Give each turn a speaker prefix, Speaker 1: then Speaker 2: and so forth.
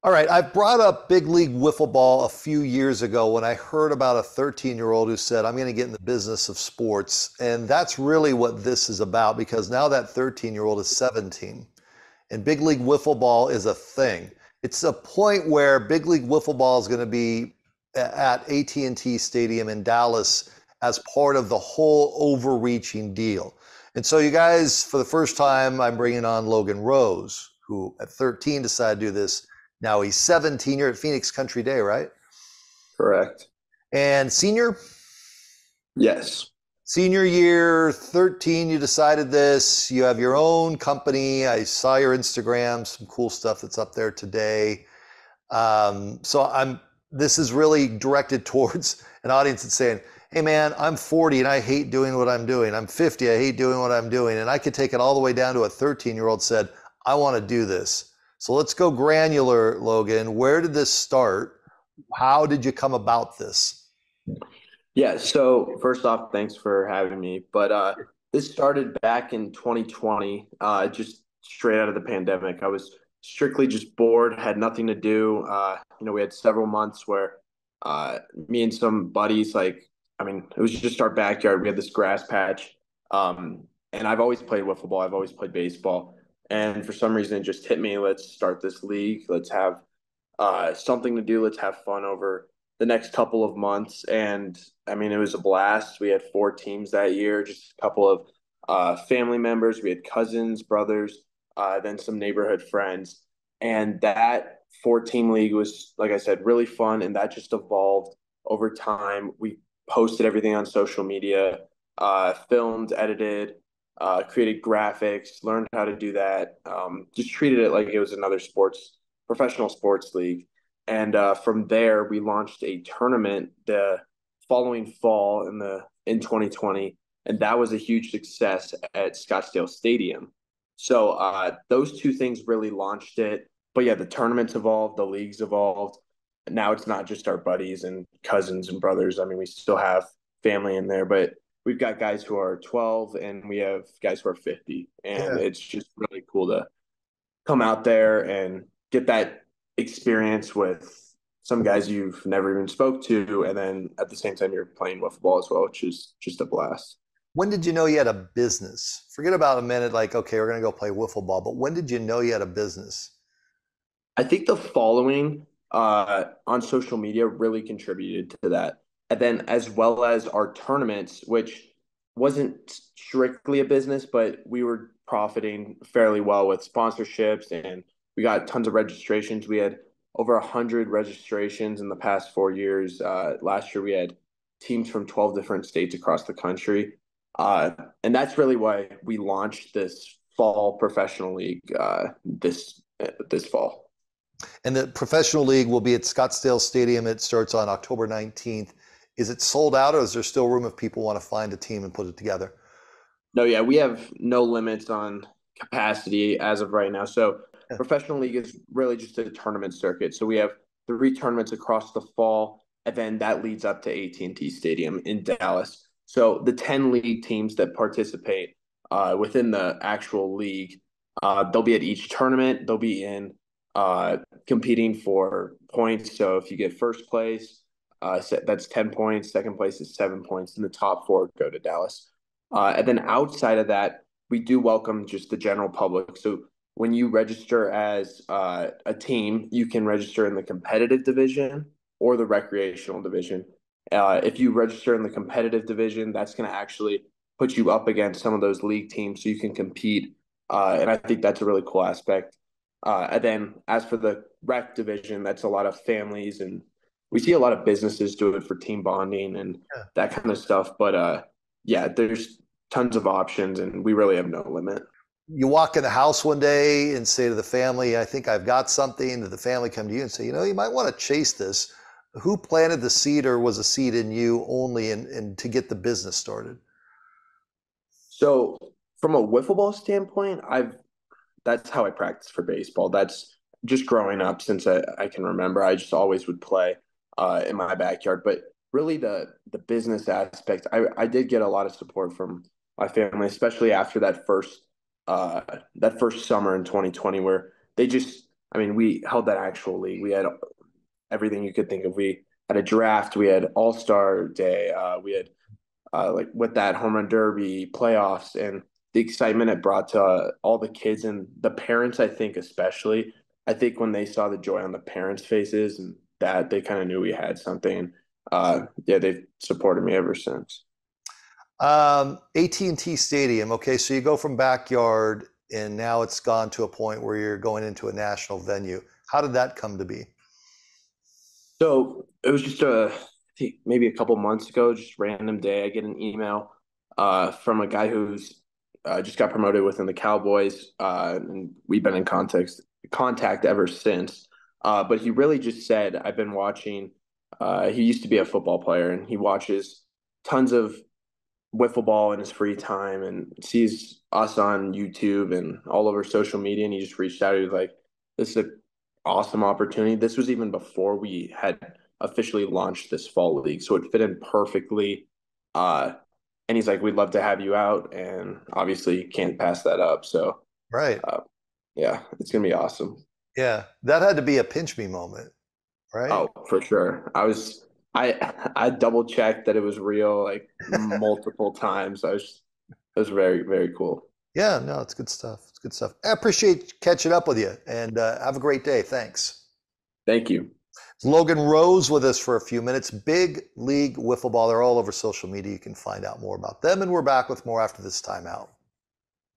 Speaker 1: All right, I brought up big league wiffle ball a few years ago when I heard about a 13-year-old who said, I'm going to get in the business of sports. And that's really what this is about because now that 13-year-old is 17 and big league wiffle ball is a thing. It's a point where big league wiffle ball is going to be at AT&T Stadium in Dallas as part of the whole overreaching deal. And so you guys, for the first time, I'm bringing on Logan Rose, who at 13 decided to do this. Now he's 17. You're at Phoenix Country Day, right?
Speaker 2: Correct.
Speaker 1: And
Speaker 2: Yes.
Speaker 1: senior year, 13, you decided this. You have your own company. I saw your Instagram, some cool stuff that's up there today. So this is really directed towards an audience that's saying, hey man, I'm 40 and I hate doing what I'm doing. I'm 50, I hate doing what I'm doing. And I could take it all the way down to a 13-year-old said, I want to do this. So let's go granular, Logan. Where did this start? How did you come about this?
Speaker 2: Yeah. So first off, thanks for having me. But this started back in 2020, just straight out of the pandemic. I was strictly just bored, had nothing to do. We had several months where me and some buddies, it was just our backyard. We had this grass patch. And I've always played wiffle ball. I've always played baseball. And for some reason, it just hit me. Let's start this league. Let's have something to do. Let's have fun over the next couple of months. And I mean, it was a blast. We had four teams that year, just a couple of family members. We had cousins, brothers, then some neighborhood friends. And that four-team league was, like I said, really fun. And that just evolved over time. We posted everything on social media, filmed, edited, created graphics, learned how to do that. Just treated it like it was another professional sports league. And from there, we launched a tournament the following fall in 2020, and that was a huge success at Scottsdale Stadium. So those two things really launched it. But yeah, the tournaments evolved, the leagues evolved. Now it's not just our buddies and cousins and brothers. I mean, we still have family in there, but we've got guys who are 12 and we have guys who are 50. And
Speaker 1: Yeah.
Speaker 2: it's just really cool to come out there and get that experience with some guys you've never even spoke to, and then at the same time you're playing wiffle ball as well, which is just a blast.
Speaker 1: When did you know you had a business? Forget about a minute, like, okay, we're going to go play wiffle ball, but when did you know you had a business?
Speaker 2: I think the following on social media really contributed to that. And then as well as our tournaments, which wasn't strictly a business, but we were profiting fairly well with sponsorships and we got tons of registrations. We had over 100 registrations in the past 4 years. Last year we had teams from 12 different states across the country. Uh, and that's really why we launched this fall professional league this fall.
Speaker 1: And the professional league will be at Scottsdale Stadium. It starts on October 19th. Is it sold out or is there still room if people want to find a team and put it together?
Speaker 2: No, yeah, we have no limits on capacity as of right now. So
Speaker 1: Yeah.
Speaker 2: professional league is really just a tournament circuit. So we have three tournaments across the fall, and then that leads up to AT&T Stadium in Dallas. So the 10 league teams that participate within the actual league, they'll be at each tournament. They'll be in uh, competing for points. So if you get first place, that's 10 points. Second place is 7 points, and the top four go to Dallas. And then outside of that, we do welcome just the general public. So when you register as a team, you can register in the competitive division or the recreational division. If you register in the competitive division, that's going to actually put you up against some of those league teams so you can compete. And I think that's a really cool aspect. And then as for the rec division, that's a lot of families and we see a lot of businesses do it for team bonding and that kind of stuff. But yeah, there's tons of options and we really have no limit.
Speaker 1: You walk in the house one day and say to the family, I think I've got something. Did the family come to you and say, you might want to chase this? Who planted the seed or was a seed in you only and to get the business started?
Speaker 2: So from a wiffle ball standpoint, I've that's how I practice for baseball. That's just growing up since I can remember. I just always would play in my backyard. But really the business aspect, I did get a lot of support from my family, especially after that first summer in 2020 where they just I mean, we held that actual league. We had everything you could think of. We had a draft. We had All-Star Day. We had like with that home run derby playoffs and the excitement it brought to all the kids and the parents. I think especially. I think when they saw the joy on the parents' faces and that they kind of knew we had something. Yeah, they've supported me ever since.
Speaker 1: AT&T Stadium. Okay, so you go from backyard and now it's gone to a point where you're going into a national venue. How did that come to be?
Speaker 2: So it was just I think maybe a couple months ago, just random day. I get an email from a guy who's just got promoted within the Cowboys, and we've been in contact ever since. But he really just said, "I've been watching." He used to be a football player, and he watches tons of wiffle ball in his free time, and sees us on YouTube and all over social media. And he just reached out. He was like, "This is a awesome opportunity." This was even before we had officially launched this fall league, so it fit in perfectly. Uh, and he's like, "We'd love to have you out," and obviously you can't pass that up. So,
Speaker 1: Right.
Speaker 2: uh, yeah, it's gonna be awesome.
Speaker 1: Yeah, that had to be a pinch me moment, right?
Speaker 2: Oh, for sure. I double checked that it was real like multiple times. It was very, very cool.
Speaker 1: Yeah, no, it's good stuff. It's good stuff. I appreciate catching up with you and have a great day. Thanks.
Speaker 2: Thank you.
Speaker 1: Logan Rose with us for a few minutes. Big League Wiffle Ball. They're all over social media. You can find out more about them. And we're back with more after this timeout.